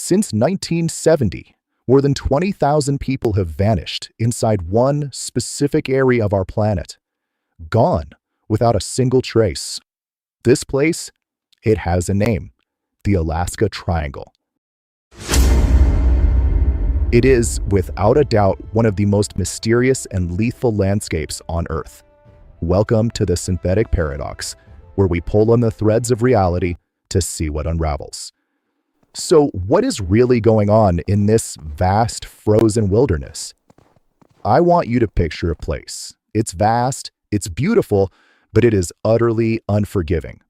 Since 1970, more than 20,000 people have vanished inside one specific area of our planet. Gone without a single trace. This place, it has a name, the Alaska Triangle. It is, without a doubt, one of the most mysterious and lethal landscapes on Earth. Welcome to the Synthetic Paradox, where we pull on the threads of reality to see what unravels. So, what is really going on in this vast, frozen wilderness? I want you to picture a place. It's vast, it's beautiful, but it is utterly unforgiving.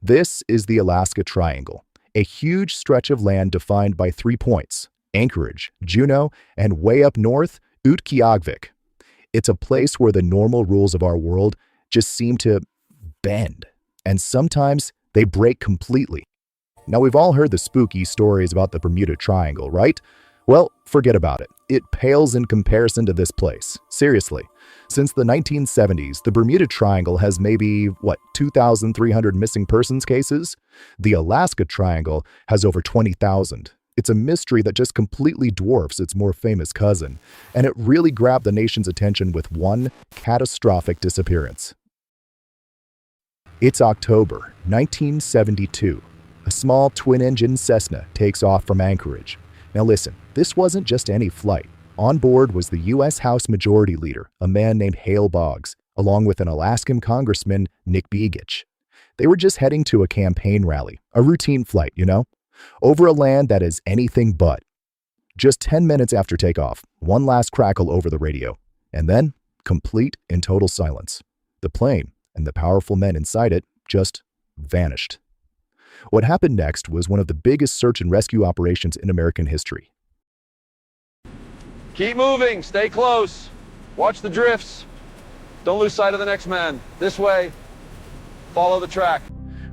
This is the Alaska Triangle, a huge stretch of land defined by 3 points: Anchorage, Juneau, and way up north, Utqiagvik. It's a place where the normal rules of our world just seem to bend, and sometimes they break completely. Now, we've all heard the spooky stories about the Bermuda Triangle, right? Well, forget about it. It pales in comparison to this place. Seriously. Since the 1970s, the Bermuda Triangle has maybe, 2,300 missing persons cases? The Alaska Triangle has over 20,000. It's a mystery that just completely dwarfs its more famous cousin, and it really grabbed the nation's attention with one catastrophic disappearance. It's October 1972. A small twin-engine Cessna takes off from Anchorage. Now listen, this wasn't just any flight. On board was the U.S. House Majority Leader, a man named Hale Boggs, along with an Alaskan Congressman, Nick Begich. They were just heading to a campaign rally, a routine flight, over a land that is anything but. Just 10 minutes after takeoff, one last crackle over the radio, and then complete and total silence. The plane and the powerful men inside it just vanished. What happened next was one of the biggest search and rescue operations in American history. Keep moving, stay close. Watch the drifts. Don't lose sight of the next man. This way. Follow the track.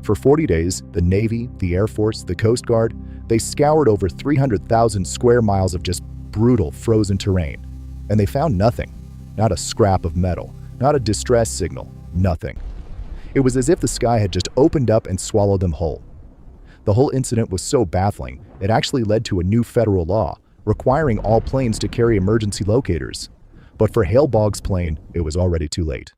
For 40 days, the Navy, the Air Force, the Coast Guard, they scoured over 300,000 square miles of just brutal frozen terrain. And they found nothing. Not a scrap of metal, not a distress signal, nothing. It was as if the sky had just opened up and swallowed them whole. The whole incident was so baffling, it actually led to a new federal law requiring all planes to carry emergency locators. But for Hale Boggs' plane, it was already too late.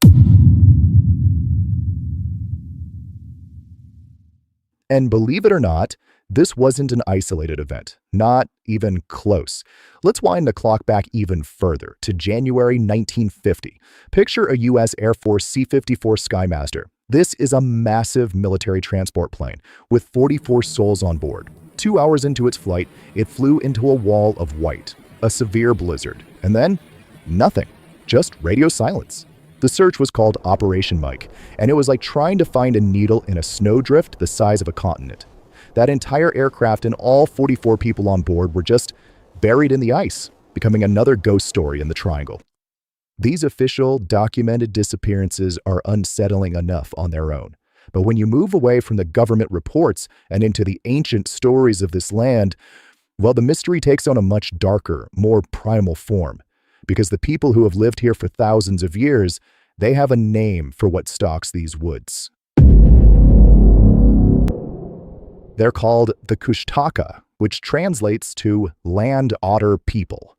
And believe it or not, this wasn't an isolated event, not even close. Let's wind the clock back even further to January 1950. Picture a U.S. Air Force C-54 Skymaster. This is a massive military transport plane with 44 souls on board. 2 hours into its flight, it flew into a wall of white, a severe blizzard, and then nothing, just radio silence. The search was called Operation Mike, and it was like trying to find a needle in a snowdrift the size of a continent. That entire aircraft and all 44 people on board were just buried in the ice, becoming another ghost story in the Triangle. These official, documented disappearances are unsettling enough on their own. But when you move away from the government reports and into the ancient stories of this land, well, the mystery takes on a much darker, more primal form. Because the people who have lived here for thousands of years, they have a name for what stalks these woods. They're called the Kushtaka, which translates to land otter people.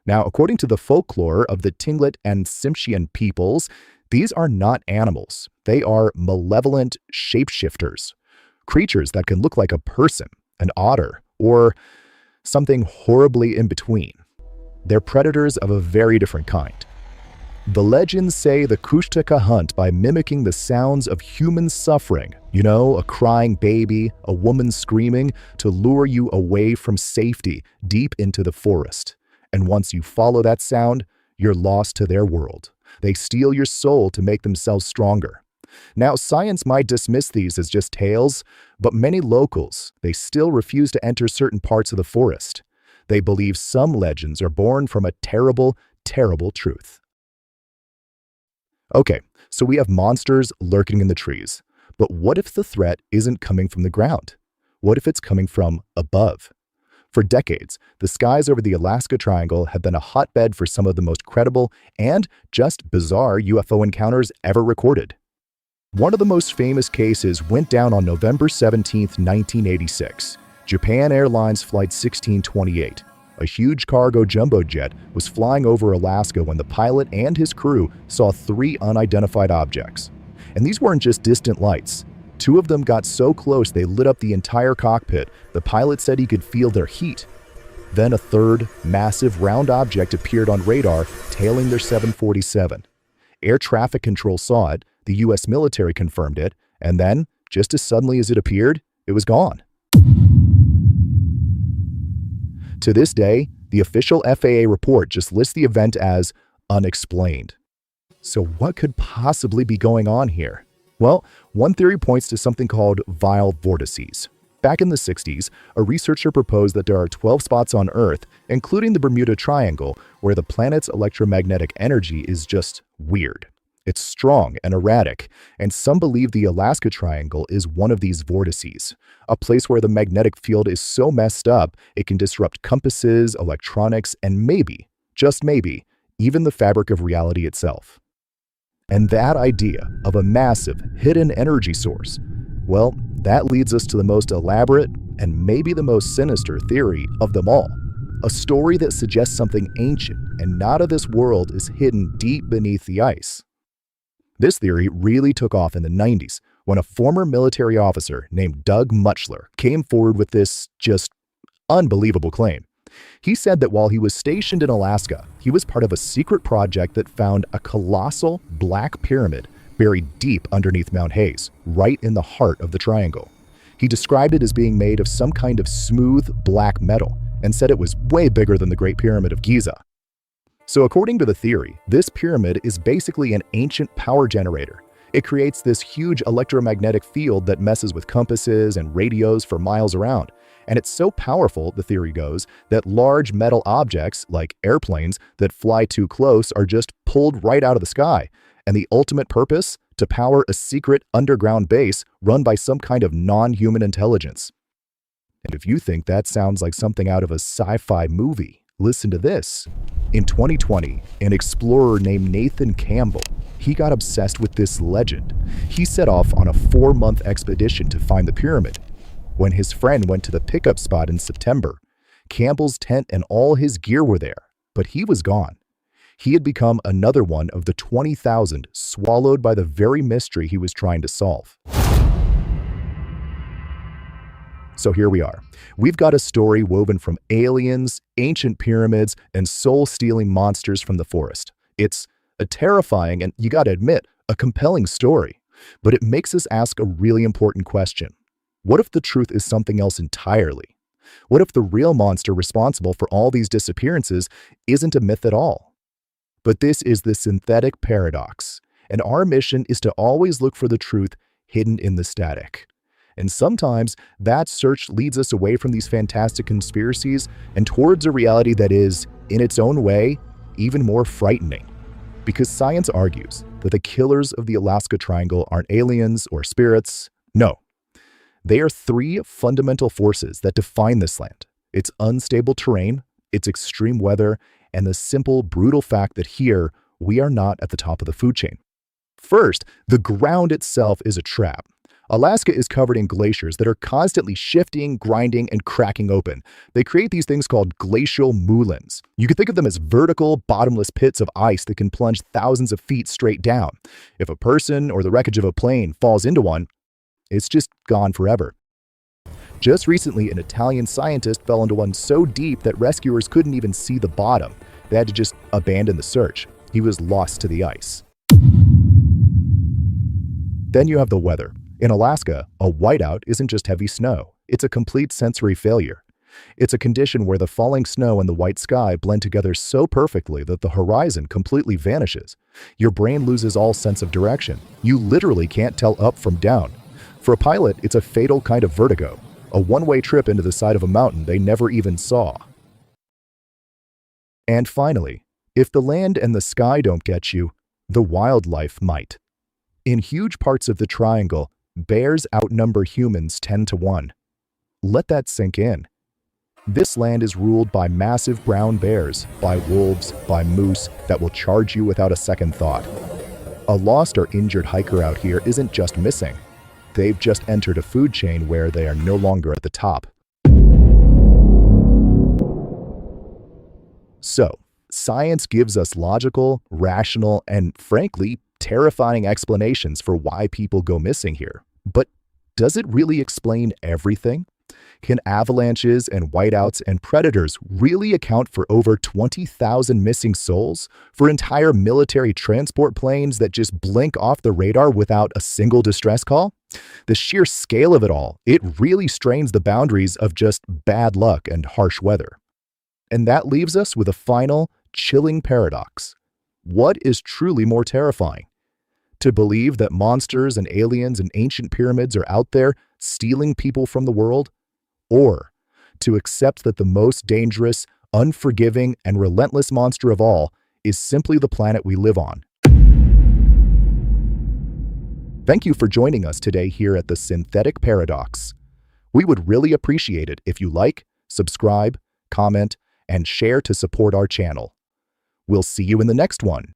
Now, according to the folklore of the Tlingit and Tsimshian peoples, these are not animals. They are malevolent shapeshifters, creatures that can look like a person, an otter, or something horribly in between. They're predators of a very different kind. The legends say the Kushtaka hunt by mimicking the sounds of human suffering, a crying baby, a woman screaming, to lure you away from safety deep into the forest. And once you follow that sound, you're lost to their world. They steal your soul to make themselves stronger. Now, science might dismiss these as just tales, but many locals, they still refuse to enter certain parts of the forest. They believe some legends are born from a terrible, terrible truth. Okay, so we have monsters lurking in the trees. But what if the threat isn't coming from the ground? What if it's coming from above? For decades, the skies over the Alaska Triangle have been a hotbed for some of the most credible and just bizarre UFO encounters ever recorded. One of the most famous cases went down on November 17, 1986. Japan Airlines Flight 1628, a huge cargo jumbo jet, was flying over Alaska when the pilot and his crew saw 3 unidentified objects. And these weren't just distant lights. 2 of them got so close they lit up the entire cockpit, the pilot said he could feel their heat. Then a third, massive round object appeared on radar, tailing their 747. Air traffic control saw it, the US military confirmed it, and then, just as suddenly as it appeared, it was gone. To this day, the official FAA report just lists the event as unexplained. So what could possibly be going on here? Well, one theory points to something called vile vortices. Back in the 60s, a researcher proposed that there are 12 spots on Earth, including the Bermuda Triangle, where the planet's electromagnetic energy is just weird. It's strong and erratic, and some believe the Alaska Triangle is one of these vortices, a place where the magnetic field is so messed up it can disrupt compasses, electronics, and maybe, just maybe, even the fabric of reality itself. And that idea of a massive, hidden energy source, well, that leads us to the most elaborate and maybe the most sinister theory of them all. A story that suggests something ancient and not of this world is hidden deep beneath the ice. This theory really took off in the 90s when a former military officer named Doug Mutchler came forward with this just unbelievable claim. He said that while he was stationed in Alaska, he was part of a secret project that found a colossal black pyramid buried deep underneath Mount Hayes, right in the heart of the triangle. He described it as being made of some kind of smooth black metal and said it was way bigger than the Great Pyramid of Giza. So according to the theory, this pyramid is basically an ancient power generator. It creates this huge electromagnetic field that messes with compasses and radios for miles around. And it's so powerful, the theory goes, that large metal objects, like airplanes, that fly too close are just pulled right out of the sky. And the ultimate purpose? To power a secret underground base run by some kind of non-human intelligence. And if you think that sounds like something out of a sci-fi movie, listen to this. In 2020, an explorer named Nathan Campbell, he got obsessed with this legend. He set off on a 4-month expedition to find the pyramid. When his friend went to the pickup spot in September, Campbell's tent and all his gear were there, but he was gone. He had become another one of the 20,000 swallowed by the very mystery he was trying to solve. So here we are. We've got a story woven from aliens, ancient pyramids, and soul-stealing monsters from the forest. It's a terrifying and, you gotta admit, a compelling story. But it makes us ask a really important question. What if the truth is something else entirely? What if the real monster responsible for all these disappearances isn't a myth at all? But this is the synthetic paradox, and our mission is to always look for the truth hidden in the static. And sometimes that search leads us away from these fantastic conspiracies and towards a reality that is, in its own way, even more frightening. Because science argues that the killers of the Alaska Triangle aren't aliens or spirits. No. They are 3 fundamental forces that define this land. Its unstable terrain, its extreme weather, and the simple, brutal fact that here, we are not at the top of the food chain. First, the ground itself is a trap. Alaska is covered in glaciers that are constantly shifting, grinding, and cracking open. They create these things called glacial moulins. You can think of them as vertical, bottomless pits of ice that can plunge thousands of feet straight down. If a person or the wreckage of a plane falls into one, it's just gone forever. Just recently, an Italian scientist fell into one so deep that rescuers couldn't even see the bottom. They had to just abandon the search. He was lost to the ice. Then you have the weather. In Alaska, a whiteout isn't just heavy snow. It's a complete sensory failure. It's a condition where the falling snow and the white sky blend together so perfectly that the horizon completely vanishes. Your brain loses all sense of direction. You literally can't tell up from down. For a pilot, it's a fatal kind of vertigo, a one-way trip into the side of a mountain they never even saw. And finally, if the land and the sky don't get you, the wildlife might. In huge parts of the triangle, bears outnumber humans 10 to 1. Let that sink in. This land is ruled by massive brown bears, by wolves, by moose that will charge you without a second thought. A lost or injured hiker out here isn't just missing. They've just entered a food chain where they are no longer at the top. So, science gives us logical, rational, and frankly, terrifying explanations for why people go missing here. But does it really explain everything? Can avalanches and whiteouts and predators really account for over 20,000 missing souls? For entire military transport planes that just blink off the radar without a single distress call? The sheer scale of it all, it really strains the boundaries of just bad luck and harsh weather. And that leaves us with a final, chilling paradox. What is truly more terrifying? To believe that monsters and aliens and ancient pyramids are out there stealing people from the world? Or to accept that the most dangerous, unforgiving, and relentless monster of all is simply the planet we live on? Thank you for joining us today here at the Synthetic Paradox. We would really appreciate it if you like, subscribe, comment, and share to support our channel. We'll see you in the next one.